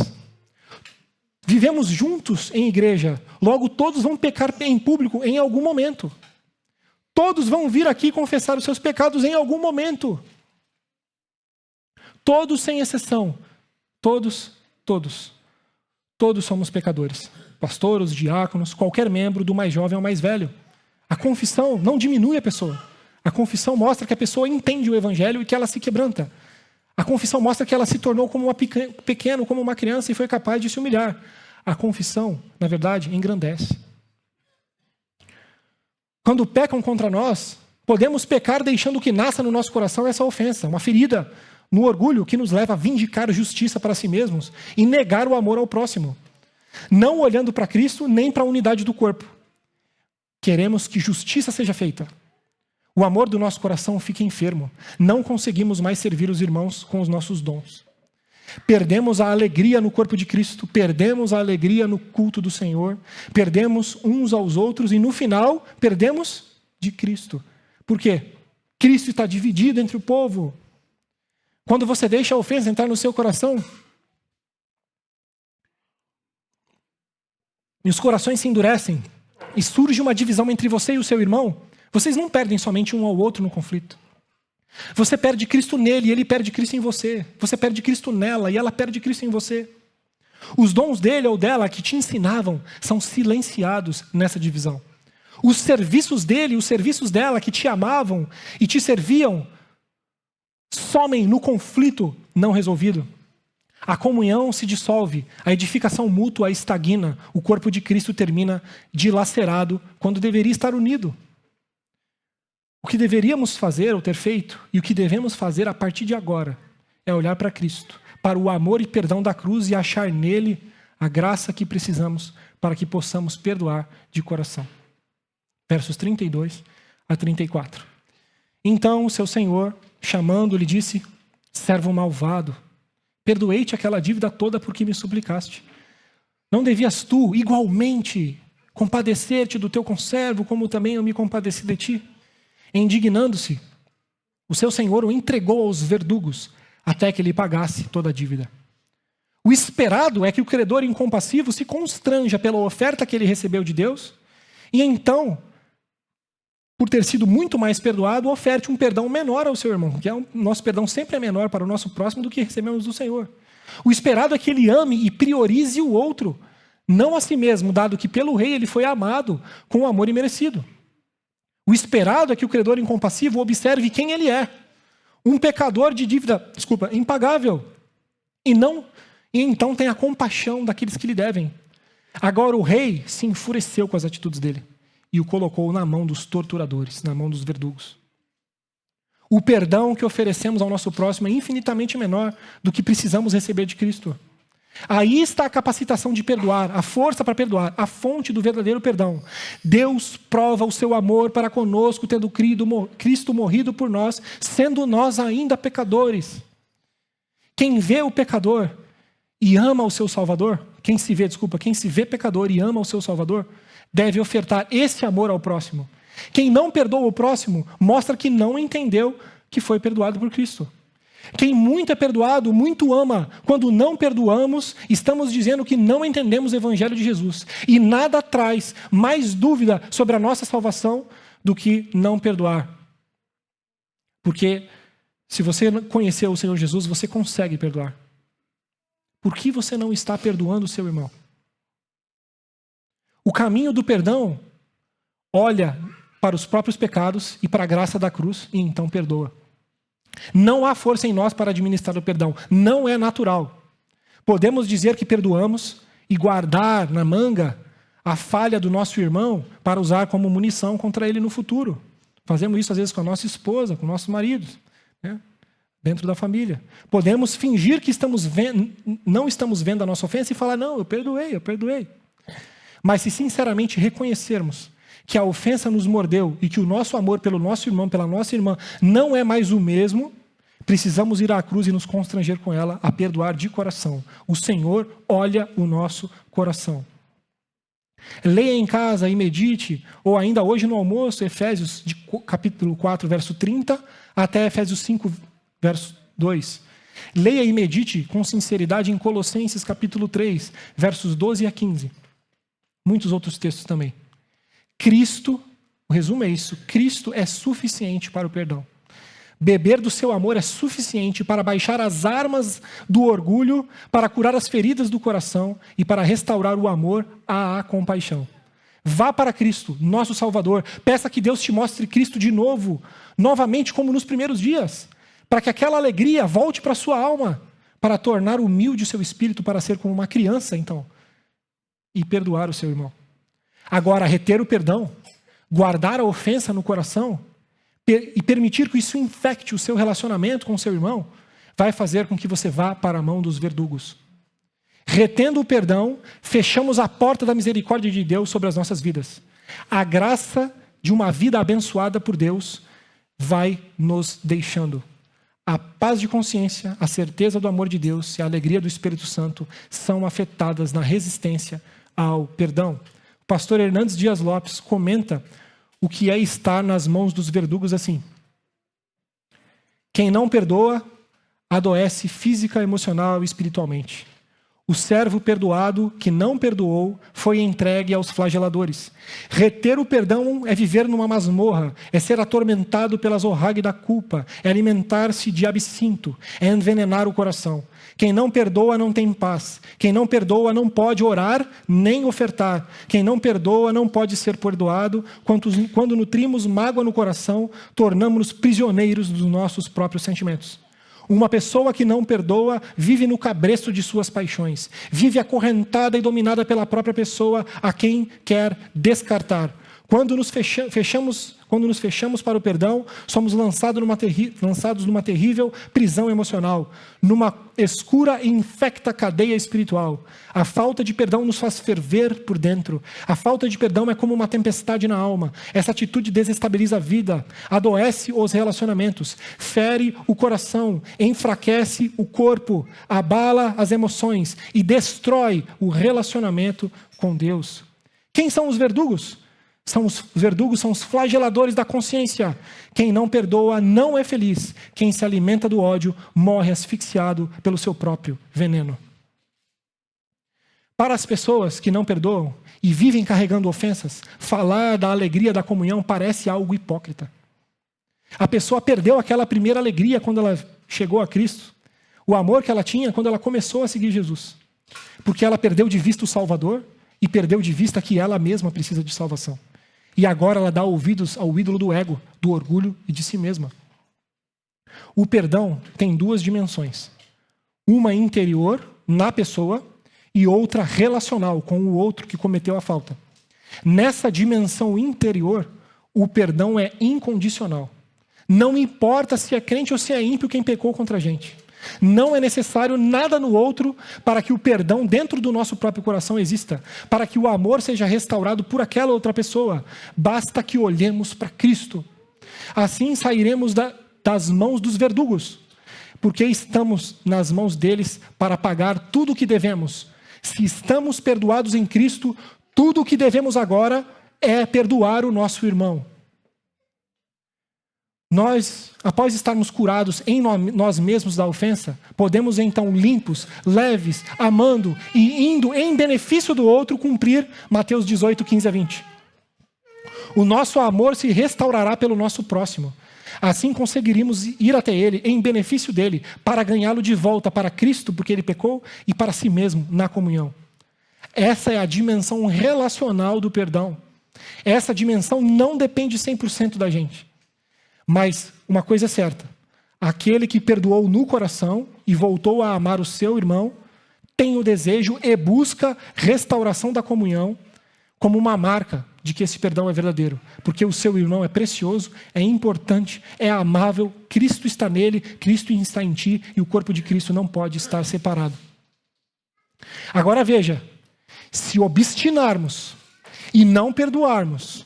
A: Vivemos juntos em igreja, logo todos vão pecar em público em algum momento. Todos vão vir aqui confessar os seus pecados em algum momento. Todos sem exceção. Todos somos pecadores. Pastores, diáconos, qualquer membro, do mais jovem ao mais velho. A confissão não diminui a pessoa. A confissão mostra que a pessoa entende o evangelho e que ela se quebranta. A confissão mostra que ela se tornou como pequeno, como uma criança e foi capaz de se humilhar. A confissão, na verdade, engrandece. Quando pecam contra nós, podemos pecar deixando que nasça no nosso coração essa ofensa, uma ferida no orgulho que nos leva a vindicar justiça para si mesmos e negar o amor ao próximo. Não olhando para Cristo nem para a unidade do corpo. Queremos que justiça seja feita. O amor do nosso coração fica enfermo. Não conseguimos mais servir os irmãos com os nossos dons. Perdemos a alegria no corpo de Cristo, perdemos a alegria no culto do Senhor, perdemos uns aos outros e no final perdemos de Cristo. Por quê? Cristo está dividido entre o povo. Quando você deixa a ofensa entrar no seu coração e os corações se endurecem e surge uma divisão entre você e o seu irmão, vocês não perdem somente um ao outro no conflito. Você perde Cristo nele e ele perde Cristo em você. Você perde Cristo nela e ela perde Cristo em você. Os dons dele ou dela que te ensinavam são silenciados nessa divisão. Os serviços dele, os serviços dela que te amavam e te serviam, somem no conflito não resolvido. A comunhão se dissolve, a edificação mútua estagna, o corpo de Cristo termina dilacerado quando deveria estar unido. O que deveríamos fazer ou ter feito, e o que devemos fazer a partir de agora, é olhar para Cristo, para o amor e perdão da cruz e achar nele a graça que precisamos para que possamos perdoar de coração. Versos 32 a 34. Então o seu senhor, chamando-lhe, disse, servo malvado, perdoei-te aquela dívida toda porque me suplicaste. Não devias tu, igualmente, compadecer-te do teu conservo, como também eu me compadeci de ti? Indignando-se, o seu senhor o entregou aos verdugos, até que ele pagasse toda a dívida. O esperado é que o credor incompassivo se constranja pela oferta que ele recebeu de Deus, e então, por ter sido muito mais perdoado, oferte um perdão menor ao seu irmão, porque o nosso perdão sempre é menor para o nosso próximo do que recebemos do Senhor. O esperado é que ele ame e priorize o outro, não a si mesmo, dado que pelo rei ele foi amado com amor imerecido. O esperado é que o credor incompassivo observe quem ele é. Um pecador de dívida, impagável. E então tenha compaixão daqueles que lhe devem. Agora o rei se enfureceu com as atitudes dele e o colocou na mão dos torturadores, na mão dos verdugos. O perdão que oferecemos ao nosso próximo é infinitamente menor do que precisamos receber de Cristo. Aí está a capacitação de perdoar, a força para perdoar, a fonte do verdadeiro perdão. Deus prova o seu amor para conosco, tendo Cristo morrido por nós, sendo nós ainda pecadores. Quem vê o pecador e ama o seu Salvador, quem se vê pecador e ama o seu Salvador, deve ofertar esse amor ao próximo. Quem não perdoa o próximo, mostra que não entendeu que foi perdoado por Cristo. Quem muito é perdoado, muito ama. Quando não perdoamos, estamos dizendo que não entendemos o Evangelho de Jesus. E nada traz mais dúvida sobre a nossa salvação do que não perdoar. Porque se você conhecer o Senhor Jesus, você consegue perdoar. Por que você não está perdoando o seu irmão? O caminho do perdão olha para os próprios pecados e para a graça da cruz e então perdoa. Não há força em nós para administrar o perdão. Não é natural. Podemos dizer que perdoamos e guardar na manga a falha do nosso irmão para usar como munição contra ele no futuro. Fazemos isso às vezes com a nossa esposa, com nossos maridos, né? Dentro da família. Podemos fingir que não estamos vendo a nossa ofensa e falar, não, eu perdoei. Mas se sinceramente reconhecermos que a ofensa nos mordeu e que o nosso amor pelo nosso irmão, pela nossa irmã, não é mais o mesmo, precisamos ir à cruz e nos constranger com ela a perdoar de coração. O Senhor olha o nosso coração. Leia em casa e medite, ou ainda hoje no almoço, Efésios capítulo 4, verso 30, até Efésios 5, verso 2. Leia e medite com sinceridade em Colossenses capítulo 3, versos 12 a 15. Muitos outros textos também. Cristo, o resumo é isso, Cristo é suficiente para o perdão. Beber do seu amor é suficiente para baixar as armas do orgulho, para curar as feridas do coração e para restaurar o amor à compaixão. Vá para Cristo, nosso Salvador. Peça que Deus te mostre Cristo de novo, novamente como nos primeiros dias, para que aquela alegria volte para a sua alma, para tornar humilde o seu espírito, para ser como uma criança, então, e perdoar o seu irmão. Agora, reter o perdão, guardar a ofensa no coração e permitir que isso infecte o seu relacionamento com o seu irmão, vai fazer com que você vá para a mão dos verdugos. Retendo o perdão, fechamos a porta da misericórdia de Deus sobre as nossas vidas. A graça de uma vida abençoada por Deus vai nos deixando. A paz de consciência, a certeza do amor de Deus e a alegria do Espírito Santo são afetadas na resistência ao perdão. O pastor Hernandes Dias Lopes comenta o que é estar nas mãos dos verdugos assim. Quem não perdoa, adoece física, emocional e espiritualmente. O servo perdoado, que não perdoou, foi entregue aos flageladores. Reter o perdão é viver numa masmorra, é ser atormentado pelas orrague da culpa, é alimentar-se de absinto, é envenenar o coração. Quem não perdoa não tem paz. Quem não perdoa não pode orar nem ofertar. Quem não perdoa não pode ser perdoado. Quando nutrimos mágoa no coração, tornamos-nos prisioneiros dos nossos próprios sentimentos. Uma pessoa que não perdoa vive no cabresto de suas paixões. Vive acorrentada e dominada pela própria pessoa a quem quer descartar. Quando nos fechamos para o perdão, somos lançados numa terrível prisão emocional, numa escura e infecta cadeia espiritual. A falta de perdão nos faz ferver por dentro. A falta de perdão é como uma tempestade na alma. Essa atitude desestabiliza a vida, adoece os relacionamentos, fere o coração, enfraquece o corpo, abala as emoções e destrói o relacionamento com Deus. Quem são os verdugos? Os verdugos são os flageladores da consciência. Quem não perdoa não é feliz. Quem se alimenta do ódio morre asfixiado pelo seu próprio veneno. Para as pessoas que não perdoam e vivem carregando ofensas, falar da alegria da comunhão parece algo hipócrita. A pessoa perdeu aquela primeira alegria quando ela chegou a Cristo. O amor que ela tinha quando ela começou a seguir Jesus. Porque ela perdeu de vista o Salvador e perdeu de vista que ela mesma precisa de salvação. E agora ela dá ouvidos ao ídolo do ego, do orgulho e de si mesma. O perdão tem duas dimensões. Uma interior, na pessoa, e outra relacional, com o outro que cometeu a falta. Nessa dimensão interior, o perdão é incondicional. Não importa se é crente ou se é ímpio quem pecou contra a gente. Não é necessário nada no outro para que o perdão dentro do nosso próprio coração exista, para que o amor seja restaurado por aquela outra pessoa. Basta que olhemos para Cristo. Assim sairemos das mãos dos verdugos, porque estamos nas mãos deles para pagar tudo o que devemos. Se estamos perdoados em Cristo, tudo o que devemos agora é perdoar o nosso irmão. Nós, após estarmos curados em nós mesmos da ofensa, podemos então limpos, leves, amando e indo em benefício do outro cumprir Mateus 18, 15 a 20. O nosso amor se restaurará pelo nosso próximo. Assim conseguiríamos ir até ele em benefício dele, para ganhá-lo de volta para Cristo, porque ele pecou, e para si mesmo na comunhão. Essa é a dimensão relacional do perdão. Essa dimensão não depende 100% da gente. Mas uma coisa é certa, aquele que perdoou no coração e voltou a amar o seu irmão, tem o desejo e busca restauração da comunhão como uma marca de que esse perdão é verdadeiro. Porque o seu irmão é precioso, é importante, é amável, Cristo está nele, Cristo está em ti e o corpo de Cristo não pode estar separado. Agora veja, se obstinarmos e não perdoarmos,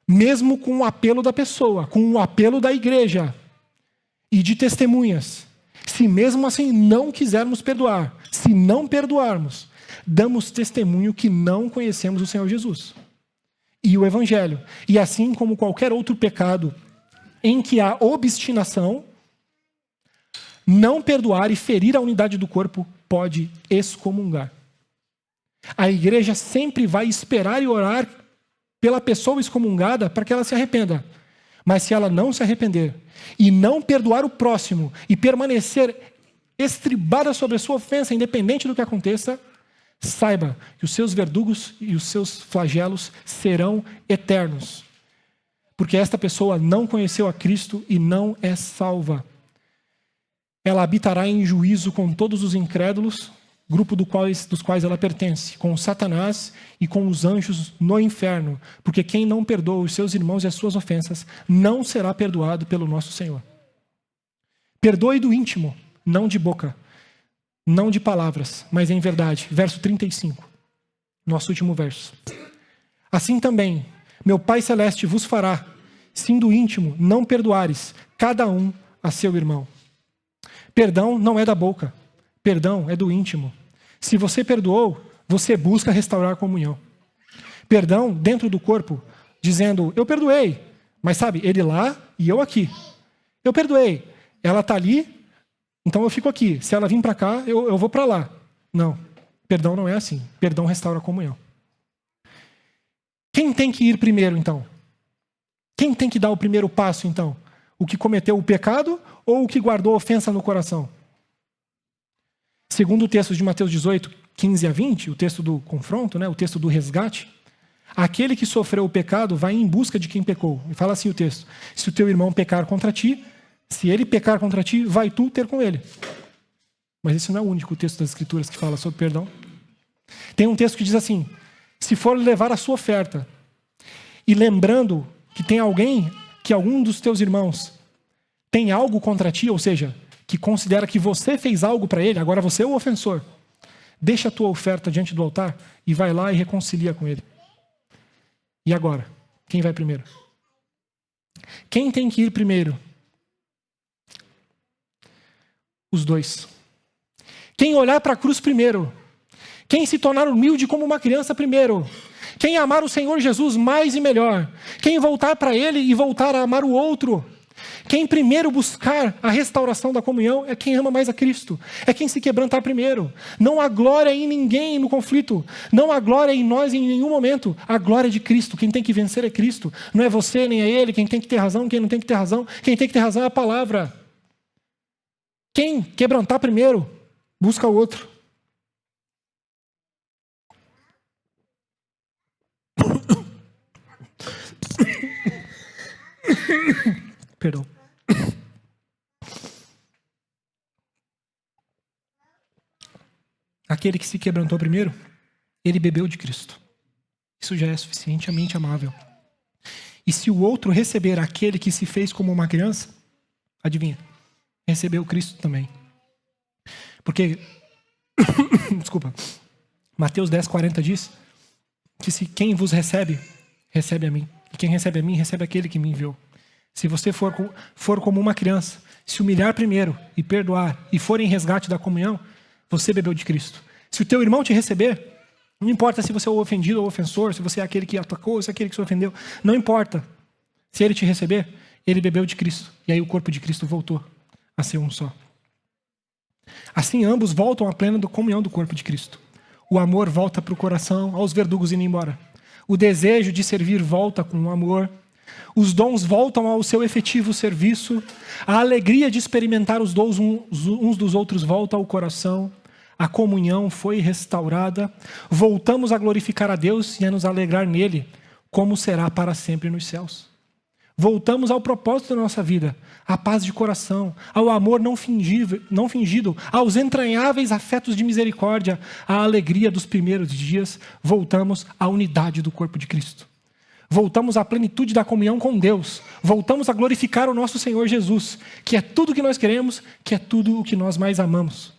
A: mesmo com o apelo da pessoa, com o apelo da igreja e de testemunhas, se mesmo assim não quisermos perdoar, se não perdoarmos, damos testemunho que não conhecemos o Senhor Jesus e o Evangelho. E assim como qualquer outro pecado em que há obstinação, não perdoar e ferir a unidade do corpo pode excomungar. A igreja sempre vai esperar e orar pela pessoa excomungada para que ela se arrependa. Mas se ela não se arrepender e não perdoar o próximo e permanecer estribada sobre a sua ofensa, independente do que aconteça, saiba que os seus verdugos e os seus flagelos serão eternos. Porque esta pessoa não conheceu a Cristo e não é salva. Ela habitará em juízo com todos os incrédulos, grupo dos quais ela pertence, com Satanás e com os anjos no inferno. Porque quem não perdoa os seus irmãos e as suas ofensas, não será perdoado pelo nosso Senhor. Perdoe do íntimo, não de boca, não de palavras, mas em verdade. Verso 35, nosso último verso. Assim também, meu Pai Celeste vos fará, se do íntimo não perdoares, cada um a seu irmão. Perdão não é da boca, perdão é do íntimo. Se você perdoou, você busca restaurar a comunhão. Perdão dentro do corpo, dizendo, eu perdoei, mas sabe, ele lá e eu aqui. Eu perdoei, ela está ali, então eu fico aqui. Se ela vir para cá, eu vou para lá. Não, perdão não é assim. Perdão restaura a comunhão. Quem tem que ir primeiro, então? Quem tem que dar o primeiro passo, então? O que cometeu o pecado ou o que guardou a ofensa no coração? Segundo o texto de Mateus 18, 15 a 20, o texto do confronto, o texto do resgate, aquele que sofreu o pecado vai em busca de quem pecou. E fala assim o texto, se o teu irmão pecar contra ti, se ele pecar contra ti, vai tu ter com ele. Mas esse não é o único texto das Escrituras que fala sobre perdão. Tem um texto que diz assim, se for levar a sua oferta, e lembrando que tem alguém, que algum dos teus irmãos tem algo contra ti, ou seja, que considera que você fez algo para ele, agora você é o ofensor, deixa a tua oferta diante do altar e vai lá e reconcilia com ele. E agora? Quem vai primeiro? Quem tem que ir primeiro? Os dois. Quem olhar para a cruz primeiro? Quem se tornar humilde como uma criança primeiro? Quem amar o Senhor Jesus mais e melhor? Quem voltar para Ele e voltar a amar o outro? Quem primeiro buscar a restauração da comunhão é quem ama mais a Cristo. É quem se quebrantar primeiro. Não há glória em ninguém no conflito. Não há glória em nós em nenhum momento. A glória é de Cristo. Quem tem que vencer é Cristo. Não é você nem é Ele. Quem tem que ter razão, quem não tem que ter razão. Quem tem que ter razão é a palavra. Quem quebrantar primeiro, busca o outro. Perdão. Aquele que se quebrantou primeiro, ele bebeu de Cristo. Isso já é suficientemente amável. E se o outro receber aquele que se fez como uma criança, adivinha? Recebeu Cristo também. Porque, desculpa, Mateus 10:40 diz que se quem vos recebe, recebe a mim. E quem recebe a mim, recebe aquele que me enviou. Se você for como uma criança, se humilhar primeiro e perdoar, e for em resgate da comunhão, você bebeu de Cristo. Se o teu irmão te receber, não importa se você é o ofendido ou o ofensor, se você é aquele que atacou, se é aquele que se ofendeu, não importa. Se ele te receber, ele bebeu de Cristo. E aí o corpo de Cristo voltou a ser um só. Assim ambos voltam à plena comunhão do corpo de Cristo. O amor volta para o coração, aos verdugos indo embora. O desejo de servir volta com o amor. Os dons voltam ao seu efetivo serviço. A alegria de experimentar os dons uns dos outros volta ao coração. A comunhão foi restaurada. Voltamos a glorificar a Deus e a nos alegrar nele, como será para sempre nos céus. Voltamos ao propósito da nossa vida, à paz de coração, ao amor não fingido, aos entranháveis afetos de misericórdia, à alegria dos primeiros dias. Voltamos à unidade do corpo de Cristo. Voltamos à plenitude da comunhão com Deus. Voltamos a glorificar o nosso Senhor Jesus, que é tudo o que nós queremos, que é tudo o que nós mais amamos.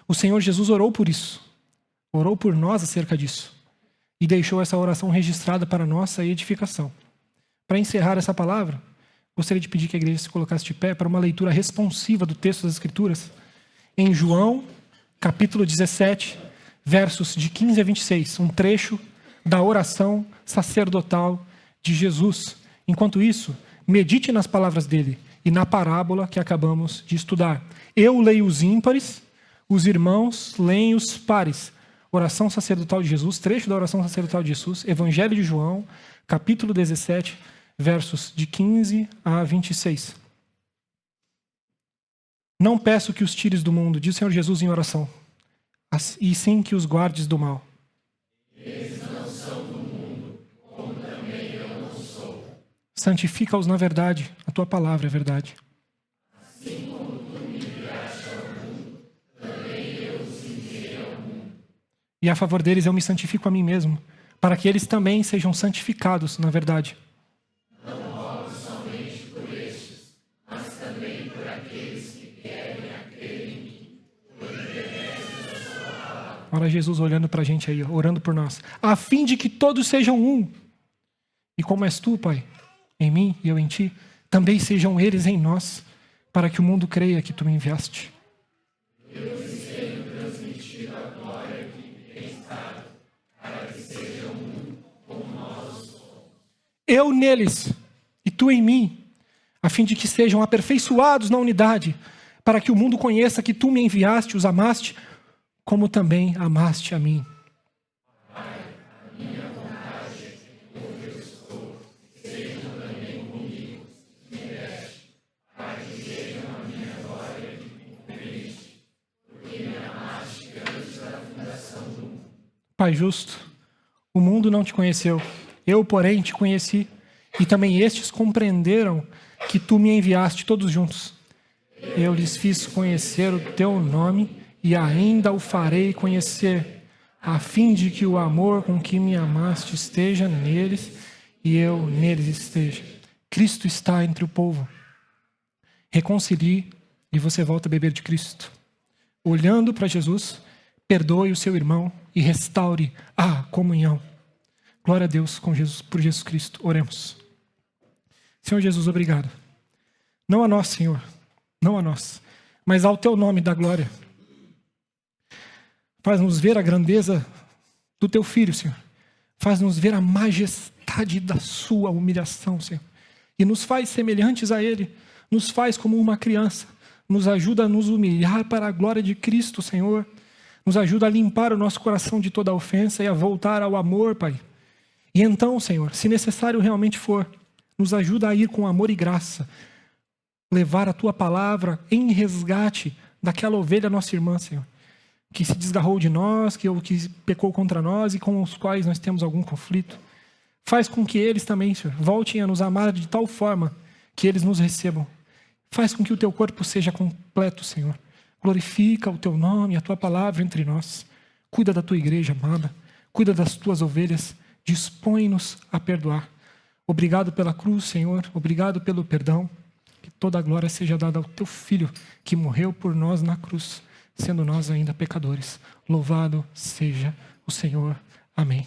A: O Senhor Jesus orou por isso. Orou por nós acerca disso. E deixou essa oração registrada para nossa edificação. Para encerrar essa palavra, gostaria de pedir que a igreja se colocasse de pé para uma leitura responsiva do texto das Escrituras. Em João, capítulo 17, versos de 15 a 26. Um trecho da oração sacerdotal de Jesus. Enquanto isso, medite nas palavras dele e na parábola que acabamos de estudar. Eu leio os ímpares, os irmãos leem os pares. Oração sacerdotal de Jesus, trecho da oração sacerdotal de Jesus, Evangelho de João, capítulo 17, versos de 15 a 26. Não peço que os tires do mundo, diz o Senhor Jesus em oração, e sim que os guardes do mal. Eles não são do mundo, como também eu não sou. Santifica-os na verdade, a tua palavra é verdade. Assim como tu me enviaste ao mundo, também eu os enviei ao mundo. E a favor deles eu me santifico a mim mesmo, para que eles também sejam santificados na verdade. Não rogo somente por estes, mas também por aqueles que querem a crer em mim. Olha Jesus olhando para a gente aí, orando por nós. A fim de que todos sejam um. E como és tu, Pai, em mim e eu em ti, também sejam eles em nós, para que o mundo creia que tu me enviaste. Eu lhes tenho transmitido a glória que me tens dado, para que sejam um como nós somos. Eu neles e tu em mim, a fim de que sejam aperfeiçoados na unidade, para que o mundo conheça que tu me enviaste, os amaste, como também amaste a mim. Pai, a minha vontade é que onde eu estou, sejam também comigo, me deste, para que sejam a minha glória que me conferiste, porque me amaste antes da fundação do mundo. Pai justo, o mundo não te conheceu, eu, porém, te conheci, e também estes compreenderam que tu me enviaste todos juntos. Eu lhes fiz conhecer o teu nome, e ainda o farei conhecer, a fim de que o amor com que me amaste esteja neles e eu neles esteja. Cristo está entre o povo. Reconcilie e você volta a beber de Cristo. Olhando para Jesus, perdoe o seu irmão e restaure a comunhão. Glória a Deus por Jesus Cristo. Oremos. Senhor Jesus, obrigado. Não a nós, Senhor, não a nós, mas ao teu nome da glória. Faz-nos ver a grandeza do teu Filho, Senhor. Faz-nos ver a majestade da sua humilhação, Senhor. E nos faz semelhantes a Ele. Nos faz como uma criança. Nos ajuda a nos humilhar para a glória de Cristo, Senhor. Nos ajuda a limpar o nosso coração de toda ofensa e a voltar ao amor, Pai. E então, Senhor, se necessário realmente for, nos ajuda a ir com amor e graça. Levar a tua palavra em resgate daquela ovelha, nossa irmã, Senhor, que se desgarrou de nós, que pecou contra nós e com os quais nós temos algum conflito. Faz com que eles também, Senhor, voltem a nos amar de tal forma que eles nos recebam. Faz com que o teu corpo seja completo, Senhor. Glorifica o teu nome, a tua palavra entre nós. Cuida da tua igreja amada. Cuida das tuas ovelhas. Dispõe-nos a perdoar. Obrigado pela cruz, Senhor. Obrigado pelo perdão. Que toda a glória seja dada ao teu Filho, que morreu por nós na cruz, sendo nós ainda pecadores. Louvado seja o Senhor. Amém.